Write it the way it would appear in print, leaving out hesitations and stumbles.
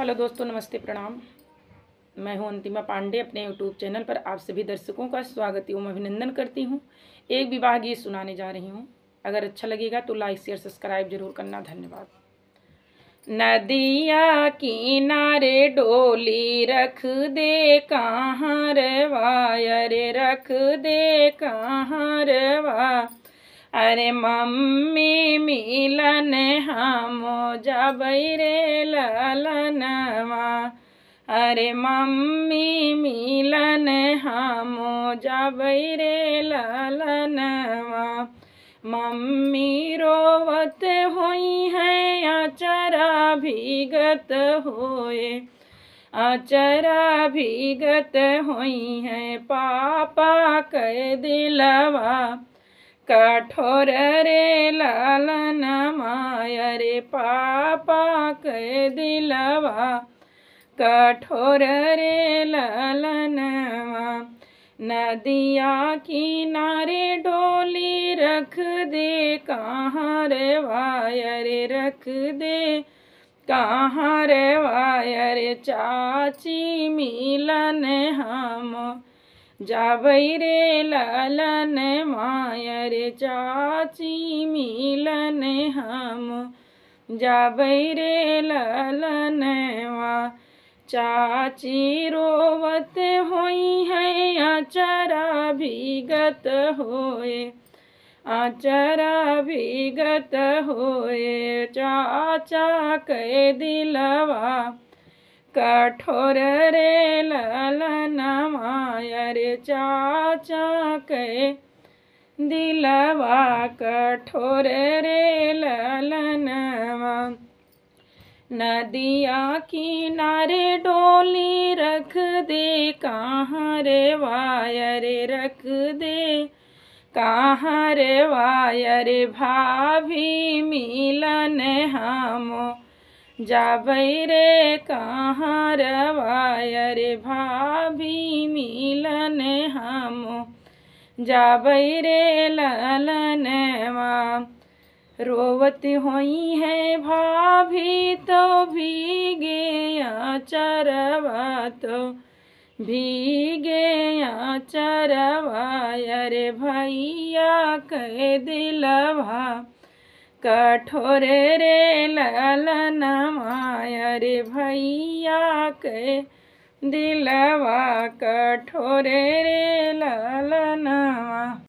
Hello दोस्तों, नमस्ते, प्रणाम। मैं हूं अंतिमा पांडे। अपने यूट्यूब चैनल पर आप सभी दर्शकों का स्वागत एवं अभिनंदन करती हूं। एक विवाह गीत सुनाने जा रही हूं। अगर अच्छा लगेगा तो लाइक शेयर सब्सक्राइब जरूर करना। धन्यवाद। नदिया किनारे डोली रख दे कहाँ रवा, अरे रख दे कहाँ रवा। अरे मम्मी मिलन हमो जाबै रे ललनवा। अरे मम्मी मिलन हमो जाबै रे ललनवा। मम्मी रोवत होई है आचरा भीगत होए, आचरा भीगत होई है पापा कह दिलवा। कठोर रे ललनवा, अरे पापा कह दिलवा। कठोर रे ललनवा। नदिया किनारे डोली रख दे कहाँ रवा, अरे रख दे कहाँ रवा। अरे चाची मिलन हम जाबै रे ललनवा। अरे चाची मिलन हम जाबै रे ललनवा। चाची रोवत होई है आचरा भीगत होए, आचरा भीगत होए। चाचा कह दिलवा कठोर रे ललनवा। अरे चाचा कह दिलवा कठोर रे ललनवा। नदिया किनारे डोली रख दे कहाँ रवा, अरे रख दे कहाँ रवा। अरे भाभी मिलन हमो जाबै रे कहाँ रवा। अरे भाभी मिलन हमो जाबै रे ललनवा। रोवत होई है भाभी तो भीगे आचरवा, तो भीगे आचरवा। अरे भैया कह दिलवा कठोर रे ललनवा। अरे भैया कह दिलवा कठोर रे ललनवा।